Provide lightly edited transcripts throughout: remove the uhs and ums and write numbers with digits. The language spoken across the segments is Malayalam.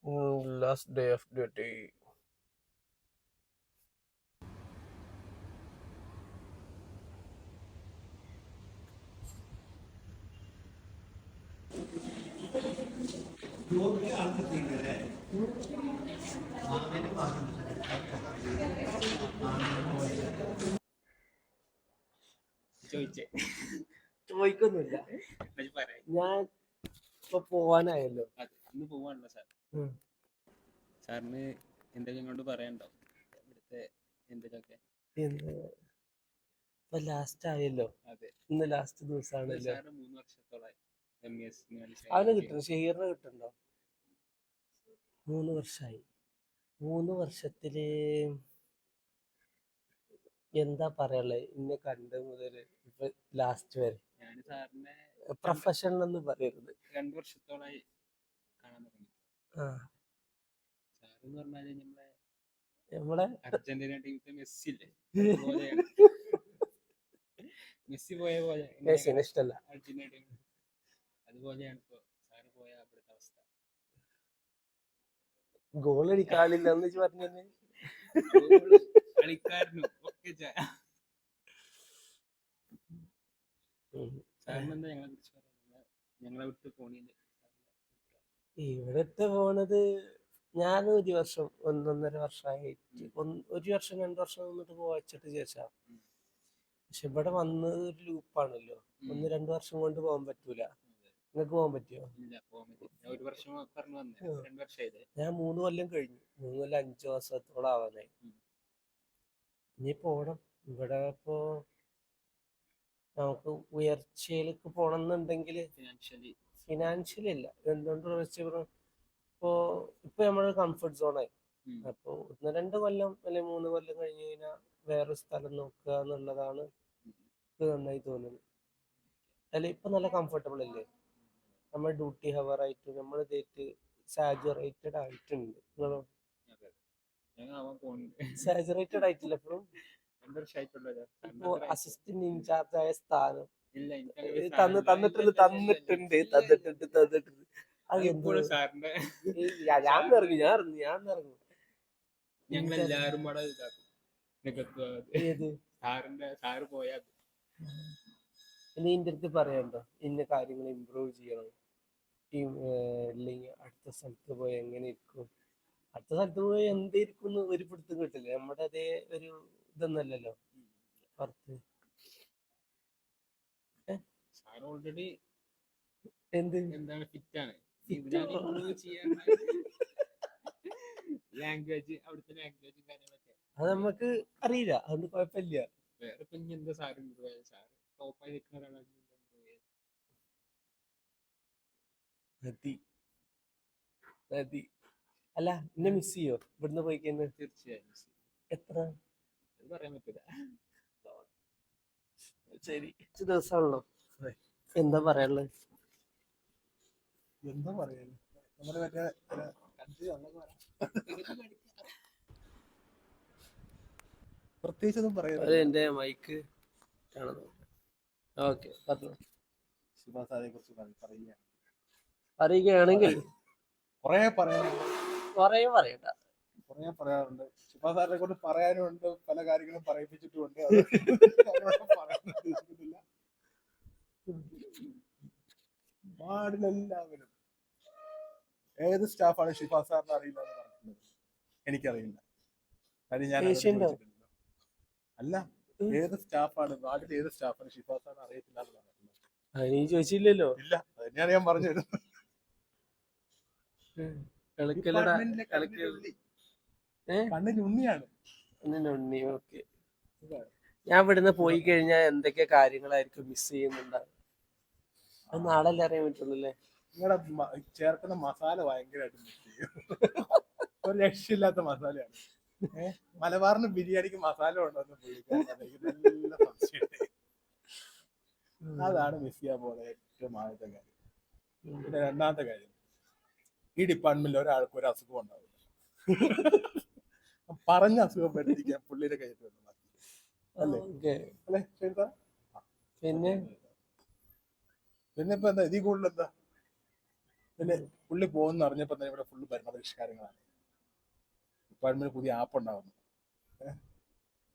Last day of duty. ചോദിച്ചേ ചോദിക്കൊന്നുമില്ല. ഞാൻ ഇപ്പൊ പോവാനായല്ലോ. അതെ, ഇന്ന് പോവാണല്ലോ സാർ. ഉം. സാറിന് എന്തെങ്കിലും കൊണ്ട് പറയാനുണ്ടോ ഇവിടുത്തെ എന്തെങ്കിലുമൊക്കെ? ഇന്ന് ഇപ്പൊ ലാസ്റ്റ് ആയല്ലോ. അതെ, ഇന്ന് ലാസ്റ്റ് ദിവസമാണല്ലോ. സാറ് 3 വർഷത്തോളായി MES അവന് കിട്ടണം, ഷെയറിന് കിട്ടണ്ടോ? 3 വർഷമായി. 3 വർഷത്തില് എന്താ പറയാനുള്ളത്? ഇന്നെ കണ്ട മുതല് ഇപ്പൊ ലാസ്റ്റ് വരെ ഞാൻ സാറിനെ പ്രൊഫഷണൽ എന്ന് പറയരുത്. 2 വർഷത്തോളായി കാണാൻ തുടങ്ങി. ആ, സാർ എന്ന് പറഞ്ഞാല് നമ്മളെ അർജന്റീന ടീമിലെ മെസ്സി ഇല്ലേ, അതുപോലെയാണ്. മെസ്സി പോയ പോലെ മെസ്സിനെ ഇഷ്ടല്ല. അർജന്റീന ടീം അതുപോലെയാണ് ഇപ്പൊ സാറ് പോയ അവിടുത്തെ അവസ്ഥ. ഗോൾ അടിക്കാനില്ല എന്ന് പറഞ്ഞേ. കളിക്കാരനും ഒക്കെ സാറിന് എന്താ ഞങ്ങളെ കുറിച്ച് പറയാം? ഞങ്ങളെ വിട്ട് പോണില്ല. ഇവിടത്തെ പോണത് ഞാൻ 1 വർഷം 1.5 വർഷമായി. 1 വർഷം 2 വർഷം നിന്നിട്ട് പോവച്ചിട്ട് ശേഷാ. പക്ഷെ ഇവിടെ വന്നത് ഒരു ലൂപ്പാണല്ലോ. 1-2 വർഷം കൊണ്ട് പോകാൻ പറ്റൂല. നിങ്ങൾക്ക് പോകാൻ പറ്റുമോ? ഇല്ല, പോകാൻ പറ്റില്ല. 1 വർഷം പറഞ്ഞു വന്നേ, 2 വർഷമായില്ലേ. ഞാൻ 3 കൊല്ലം കഴിഞ്ഞു. 3 കൊല്ലം 5 മാസത്തോളം ആവാനായി. ഇനി പോണം. ഇവിടെ ഇപ്പോ നമുക്ക് ഉയർച്ചയിലേക്ക് പോണം എന്നുണ്ടെങ്കിൽ ഫിനാൻഷ്യലി ഇല്ല. എന്തുകൊണ്ട് വെച്ചാൽ ഇപ്പൊ നമ്മുടെ കംഫർട്ട് സോണായി. അപ്പൊ 1-2 കൊല്ലം അല്ലെങ്കിൽ 3 കൊല്ലം കഴിഞ്ഞ് കഴിഞ്ഞാൽ വേറെ സ്ഥലം നോക്കുക എന്നുള്ളതാണ് നന്നായി തോന്നുന്നത്. അല്ല, ഇപ്പൊ നല്ല കംഫർട്ടബിൾ അല്ലേ? നമ്മൾ ഡ്യൂട്ടി ഹവർ ആയിട്ട് നമ്മൾ ഇതായിട്ട് സാച്ചുറേറ്റഡ് ആയിട്ടുണ്ട്. നിങ്ങളോ? സാച്ചുറേറ്റഡ് ആയിട്ടില്ല ഇപ്പോഴും. ഇപ്പോ അസിസ്റ്റന്റ് ഇൻചാർജ് ആയ സ്ഥാനം തന്നിട്ടുണ്ട്. അത് എന്തോ ഞാൻ ഇറങ്ങി. ഞങ്ങളെല്ലാരും ഏത് സാറ് പോയാ ഇനി ഇന്റെ അടുത്ത് പറയണ്ടോ ഇന്ന കാര്യങ്ങൾ ഇമ്പ്രൂവ് ചെയ്യണം ടീം, അല്ലെങ്കിൽ അടുത്ത സ്ഥലത്ത് പോയി എങ്ങനെ ഇരിക്കും, അടുത്ത സ്ഥലത്ത് പോയി എന്തായിരിക്കും ഒരു പിടുത്തം കിട്ടില്ല. നമ്മുടെ അതേ ഒരു ഇതൊന്നല്ലല്ലോ പുറത്ത്. ഓൾറെഡി എന്താണ് ഫിറ്റാണ്. ലാംഗ്വേജ്, അവിടുത്തെ ലാംഗ്വേജും കാര്യങ്ങളൊക്കെ അത് നമുക്ക് അറിയില്ല. അതുകൊണ്ട് കുഴപ്പമില്ല. വേറെ പിന്നെ എന്താ സാറ് സാറ് ടോപ്പായി നിൽക്കുന്ന ഒരാളാണ്. മതി. അല്ല, എന്നെ മിസ് ചെയ്യോ ഇവിടുന്ന് പോയി കഴിഞ്ഞാൽ? തീർച്ചയായും എത്ര പറയാൻ പറ്റില്ല. ശരി, ദിവസമാണല്ലോ. എന്താ പറയാനുള്ളത്? എന്താ പറയാ, നമ്മുടെ മറ്റേ പ്രത്യേകിച്ചൊന്നും പറയാ. എന്റെ മൈക്ക് ഓക്കെ പറഞ്ഞു. ശിവസാരെ കുറിച്ച് പറയുകയാണെങ്കിൽ കുറേ പറയണ്ട. കുറേ പറയാറുണ്ട്. ശിവസാറിനെ കൊണ്ട് പറയാനുണ്ട്, പല കാര്യങ്ങളും പറയിപ്പിച്ചിട്ടുമുണ്ട്. വാർഡിലെല്ലാവരും ഏത് സ്റ്റാഫാണ് ഷിഫാ സാറിന് അറിയില്ല എന്ന് പറഞ്ഞിട്ടുള്ളത്? എനിക്കറിയില്ല. കാര്യം ഞാൻ അല്ല, ഏത് സ്റ്റാഫാണ് വാർഡിൽ, ഏത് സ്റ്റാഫാണ് ഷിഫാ സാറിന് അറിയത്തില്ല എന്ന് പറഞ്ഞിട്ടുള്ളത്? നീ ചോദിച്ചില്ലല്ലോ. ഇല്ല, അത് തന്നെയാണ് ഞാൻ പറഞ്ഞു തരുന്നത്. കണ്ണിന് ഉണ്ണിയാണ്. ഉണ്ണി. ഓക്കെ. ഞാൻ ഇവിടുന്ന് പോയി കഴിഞ്ഞാൽ എന്തൊക്കെ കാര്യങ്ങളായിരിക്കും മിസ് ചെയ്യുന്നുണ്ടാവും? അത് നാളല്ലേ അറിയാൻ പറ്റുള്ളൂ അല്ലേ? നിങ്ങളുടെ ചേർക്കുന്ന മസാല ഭയങ്കരമായിട്ട് മിസ് ചെയ്യും. ഒരു രക്ഷയില്ലാത്ത മസാലയാണ്. മലബാറിന് ബിരിയാണിക്ക് മസാല ഉണ്ടോന്ന് നല്ല സംശയമുണ്ട്. അതാണ് മിസ് ചെയ്യാൻ പോലെ ഏറ്റവും ആദ്യത്തെ കാര്യം. പിന്നെ രണ്ടാമത്തെ കാര്യം, ഈ ഡിപ്പാർട്ട്മെന്റിൽ ഒരാൾക്ക് ഒരു അസുഖം ഉണ്ടാവില്ല. പറഞ്ഞ അസുഖം പറ്റിരിക്കാൻ പുള്ളിയുടെ കയ്യിൽ അല്ലേ? അല്ലേ ശരി. പിന്നെ ഇപ്പൊ എന്താ ഇതിൽ കൂടുതൽ എന്താ? പിന്നെ പുള്ളി പോകുന്ന അറിഞ്ഞപ്പോ തന്നെ ഇവിടെ ഫുള്ള് ഭരണപരിഷ്കാരങ്ങളാണ്. ഡിപ്പാർട്ട്മെന്റ് പുതിയ ആപ്പ് ഉണ്ടാവുന്നു.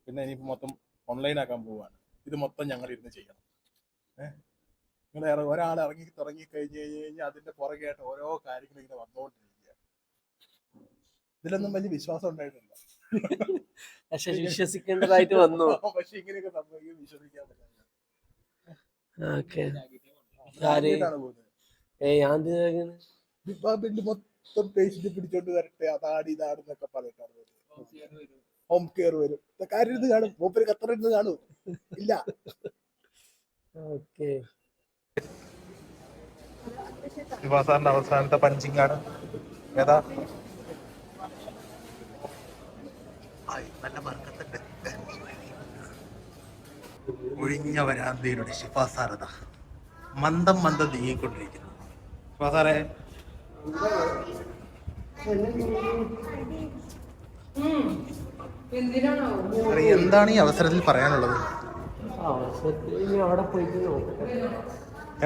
പിന്നെ ഇനിയിപ്പോ മൊത്തം ഓൺലൈൻ ആക്കാൻ പോവുകയാണ്. ഇത് മൊത്തം ഞങ്ങൾ ഇരുന്ന് ചെയ്യണം. നിങ്ങൾ ഒരാൾ ഇറങ്ങി തുടങ്ങി കഴിഞ്ഞ് കഴിഞ്ഞാൽ അതിന്റെ പുറകെയായിട്ട് ഓരോ കാര്യങ്ങളും ഇങ്ങനെ വന്നുകൊണ്ടിരിക്കുകയാണ്. ഇതിലൊന്നും വലിയ വിശ്വാസം ഉണ്ടായിട്ടില്ല. പക്ഷെ വിശ്വസിക്കേണ്ടതായിട്ട് വന്നു. പക്ഷെ ഇങ്ങനെയൊക്കെ സംഭവിക്കും വിശ്വസിക്കാൻ പറ്റില്ല. ഓക്കെ. ആദ്യമായിട്ടാണ് പോകുന്നത്. ഞാൻ ഡിപ്പാർട്ട്മെന്റ് മൊത്തം പേഷ്യന്റ് പിടിച്ചോണ്ട് വരട്ടെ, അതാണ് ഇതാണെന്നൊക്കെ പറഞ്ഞിട്ടാണ്. ഹോം കെയർ വരും. കാര്യം ഇത് കാണും. മൂപ്പര് ഖത്തറിന്ന് കാണും. ഇല്ല. ഓക്കെ. സാറിന്റെ അവസാനത്തെ പഞ്ചിങ് ആണ്. ഏതാ? നല്ല മർക്കത്തുണ്ട്. ഒഴിഞ്ഞ വരാന്തയിലൂടെ ഷിഫാ സാറതാ മന്ദം മന്ദം നീങ്ങിക്കൊണ്ടിരിക്കുന്നു. ഷിഫാ സാറേ, എന്താണ് ഈ അവസരത്തിൽ പറയാനുള്ളത്? അവിടെ പോയിട്ട് നോക്കട്ടെ.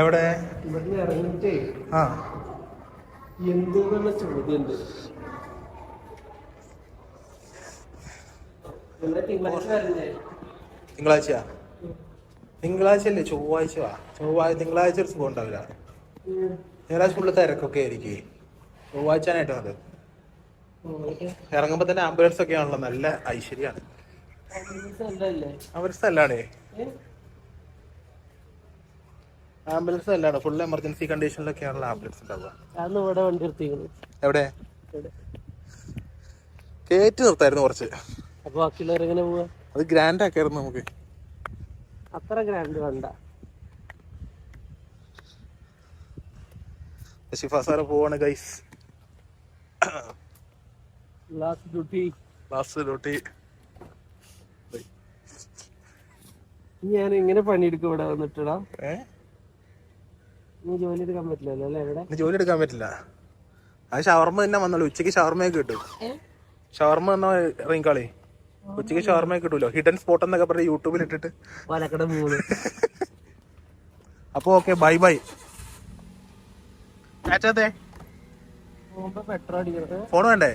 എവിടെ? ഇവിടുന്ന് ഇറങ്ങിട്ടേ ആ എന്തുള്ള ചോദ്യമുണ്ട്. തിങ്കളാഴ്ചയാ? തിങ്കളാഴ്ച അല്ലേ? ചൊവ്വാഴ്ച തിങ്കളാഴ്ച ഒരു സുഖം ഉണ്ടാവില്ല. ഞായറാഴ്ച ഫുള്ള് തിരക്കൊക്കെ ആയിരിക്കും. ചൊവ്വാഴ്ചയായിട്ട് മതി. ഇറങ്ങുമ്പോ തന്നെ ആംബുലൻസ് ഒക്കെ ആണല്ലോ. നല്ല ഐശ്വര്യാണ്. ആംബുലൻസ് അല്ലാണേ, ആംബുലൻസ് അല്ലാണ്. ഫുൾ എമർജൻസി കണ്ടീഷനിലൊക്കെ ആണല്ലോ ആംബുലൻസ് ഉണ്ടാവുക. എവിടെ കയറ്റി നിർത്തായിരുന്നു കുറച്ച്. അപ്പൊ ബാക്കിയുള്ളവർ എങ്ങനെ പോവാ? അത് ഗ്രാൻഡ് ആക്കായിരുന്നു നമുക്ക്. അത്ര ഗ്രാൻഡ് വേണ്ട. ഷിഫാ സാറ് പോവാണ് ഗൈസ്. Last duty. ഞാൻ ഇങ്ങനെ പണിയെടുക്കും ഇവിടെ വന്നിട്ടാ? ജോലി എടുക്കാൻ പറ്റില്ലല്ലോ അല്ലേ? ഇവിടെ ജോലി എടുക്കാൻ പറ്റില്ല. അത് ഷവർമ്മ തന്നെ വന്നല്ലോ. ഉച്ചക്ക് ഷവർമ്മയൊക്കെ കിട്ടും. ഷവർമ്മ തന്ന ഇറങ്ങിക്കാളി. ഉച്ചക്ക് ഷവർമ്മയൊക്കെ കിട്ടൂലോ. ഹിഡൻ സ്പോട്ട് എന്നൊക്കെ പറഞ്ഞ് യൂട്യൂബിൽ ഇട്ടിട്ട്. അപ്പൊ ഓക്കെ, ബൈ ബൈ. ഫോൺ വേണ്ടേ?